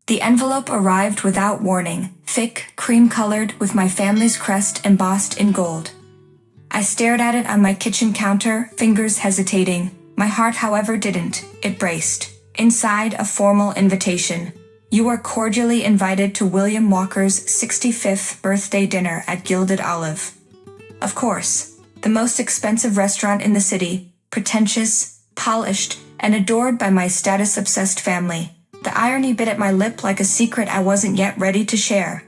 The envelope arrived without warning, thick, cream-colored, with my family's crest embossed in gold. I stared at it on my kitchen counter, fingers hesitating. My heart, however, didn't. It braced. Inside, a formal invitation. You are cordially invited to William Walker's 65th birthday dinner at Gilded Olive. Of course, the most expensive restaurant in the city, pretentious, polished, and adored by my status-obsessed family. The irony bit at my lip like a secret I wasn't yet ready to share.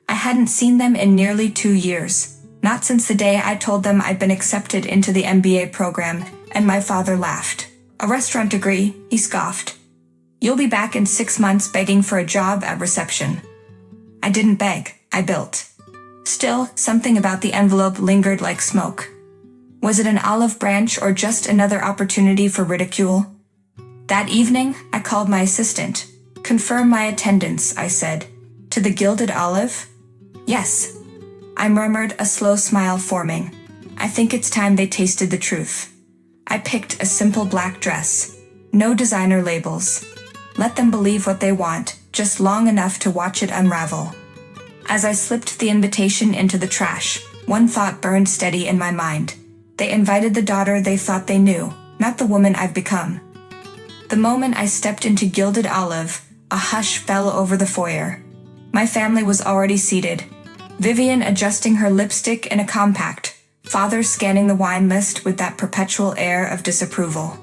I hadn't seen them in nearly 2 years, not since the day I told them I'd been accepted into the MBA program, and my father laughed. A restaurant degree, he scoffed. You'll be back in 6 months begging for a job at reception. I didn't beg, I built. Still, something about the envelope lingered like smoke. Was it an olive branch or just another opportunity for ridicule? That evening, I called my assistant. Confirm my attendance, I said. To the Gilded Olive? Yes. I murmured, a slow smile forming. I think it's time they tasted the truth. I picked a simple black dress. No designer labels. Let them believe what they want, just long enough to watch it unravel. As I slipped the invitation into the trash, one thought burned steady in my mind. They invited the daughter they thought they knew, not the woman I've become. The moment I stepped into Gilded Olive, a hush fell over the foyer. My family was already seated. Vivian adjusting her lipstick in a compact, father scanning the wine list with that perpetual air of disapproval.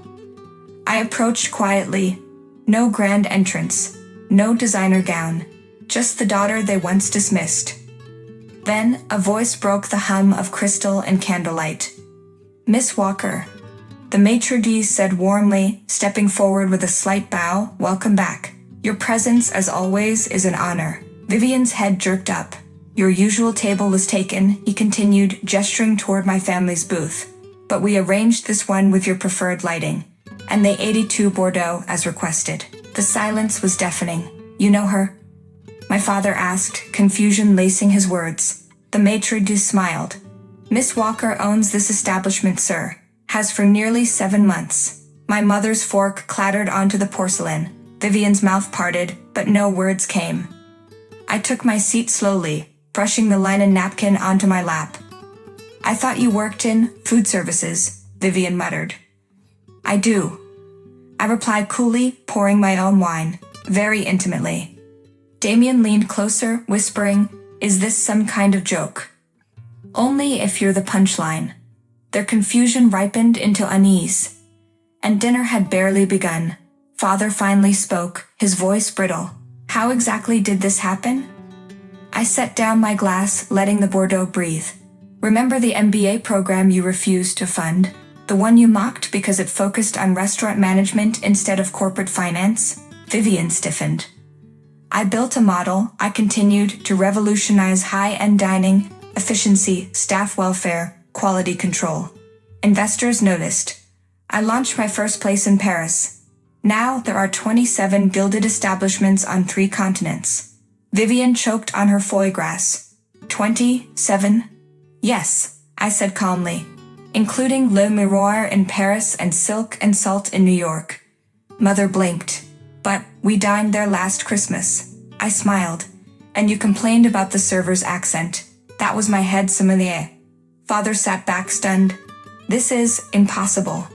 I approached quietly. No grand entrance, no designer gown, just the daughter they once dismissed. Then, a voice broke the hum of crystal and candlelight. Miss Walker. The maitre d' said warmly, stepping forward with a slight bow, welcome back. Your presence, as always, is an honor. Vivian's head jerked up. Your usual table was taken, he continued, gesturing toward my family's booth. But we arranged this one with your preferred lighting. And they 82 Bordeaux as requested. The silence was deafening. You know her? My father asked, confusion lacing his words. The maitre d' smiled. Miss Walker owns this establishment, sir. Has for nearly 7 months. My mother's fork clattered onto the porcelain. Vivian's mouth parted, but no words came. I took my seat slowly, brushing the linen napkin onto my lap. I thought you worked in food services, Vivian muttered. I do. I replied coolly, pouring my own wine, very intimately. Damien leaned closer, whispering, is this some kind of joke? Only if you're the punchline. Their confusion ripened into unease. And dinner had barely begun. Father finally spoke, his voice brittle. How exactly did this happen? I set down my glass, letting the Bordeaux breathe. Remember the MBA program you refused to fund? The one you mocked because it focused on restaurant management instead of corporate finance? Vivian stiffened. I built a model, I continued, to revolutionize high-end dining, efficiency, staff welfare, quality control. Investors noticed. I launched my first place in Paris. Now there are 27 gilded establishments on 3 continents. Vivian choked on her foie gras. 27? Yes, I said calmly. Including Le Miroir in Paris and Silk and Salt in New York. Mother blinked. But we dined there last Christmas. I smiled. And you complained about the server's accent. That was my head sommelier. Father sat back stunned. This is impossible.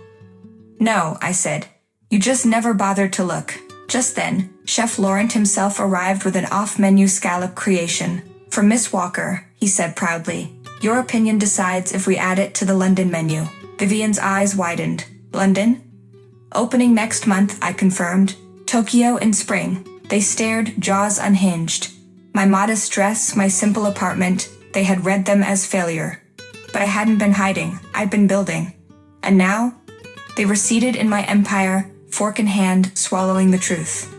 No, I said. You just never bothered to look. Just then, Chef Laurent himself arrived with an off-menu scallop creation. For Miss Walker, he said proudly. Your opinion decides if we add it to the London menu. Vivian's eyes widened. London? Opening next month, I confirmed. Tokyo in spring. They stared, jaws unhinged. My modest dress, my simple apartment, they had read them as failure. But I hadn't been hiding, I'd been building. And now? They were seated in my empire, fork in hand, swallowing the truth.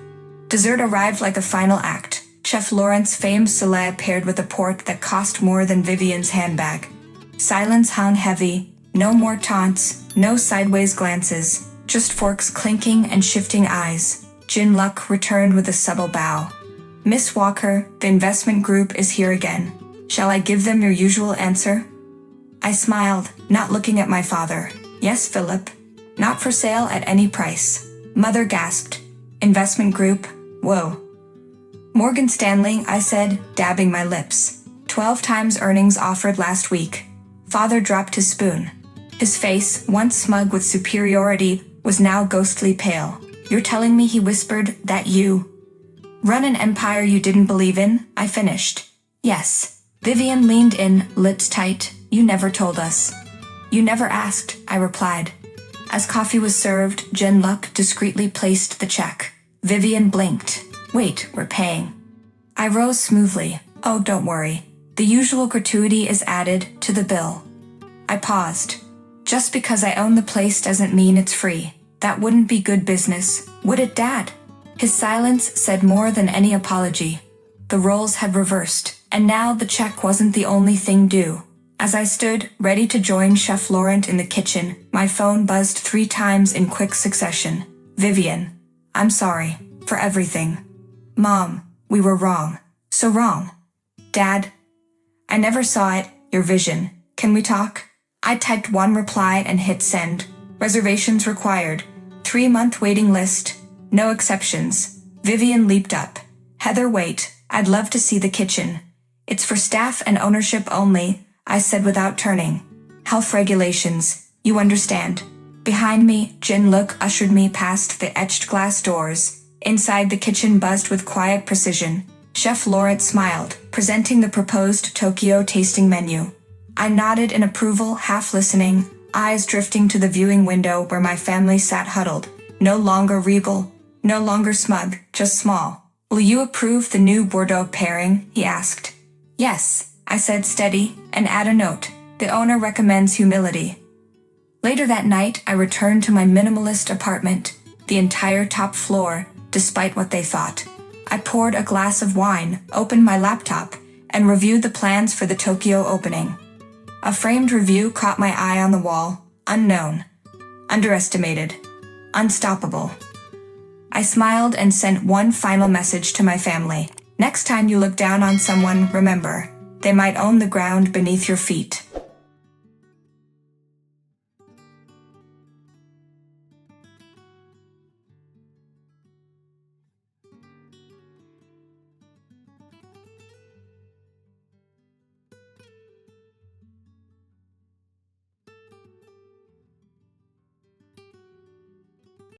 Dessert arrived like a final act. Chef Laurent's famed soleil paired with a port that cost more than Vivian's handbag. Silence hung heavy, no more taunts, no sideways glances, just forks clinking and shifting eyes. Jin Luck returned with a subtle bow. Miss Walker, the investment group is here again. Shall I give them your usual answer? I smiled, not looking at my father. Yes, Philip. Not for sale at any price. Mother gasped. Investment group? Whoa. Morgan Stanley, I said, dabbing my lips. 12 times earnings offered last week. Father dropped his spoon. His face, once smug with superiority, was now ghostly pale. You're telling me, he whispered, that you run an empire you didn't believe in? I finished. Yes. Vivian leaned in, lips tight. You never told us. You never asked, I replied. As coffee was served, Jen Luck discreetly placed the check. Vivian blinked. Wait, we're paying. I rose smoothly. Oh, don't worry. The usual gratuity is added to the bill. I paused. Just because I own the place doesn't mean it's free. That wouldn't be good business, would it, Dad? His silence said more than any apology. The roles had reversed, and now the check wasn't the only thing due. As I stood, ready to join Chef Laurent in the kitchen, my phone buzzed 3 times in quick succession. Vivian. I'm sorry. For everything. Mom, we were wrong. So wrong. Dad. I never saw it, your vision. Can we talk? I typed one reply and hit send. Reservations required. 3-month waiting list. No exceptions. Vivian leaped up. Heather, wait. I'd love to see the kitchen. It's for staff and ownership only, I said without turning. Health regulations. You understand. Behind me, Jin Look ushered me past the etched glass doors. Inside, the kitchen buzzed with quiet precision. Chef Laurent smiled, presenting the proposed Tokyo tasting menu. I nodded in approval, half listening, eyes drifting to the viewing window where my family sat huddled. No longer regal, no longer smug, just small. Will you approve the new Bordeaux pairing? He asked. Yes, I said, steady, and add a note. The owner recommends humility. Later that night, I returned to my minimalist apartment, the entire top floor, despite what they thought. I poured a glass of wine, opened my laptop, and reviewed the plans for the Tokyo opening. A framed review caught my eye on the wall. Unknown. Underestimated. Unstoppable. I smiled and sent one final message to my family. Next time you look down on someone, remember, they might own the ground beneath your feet.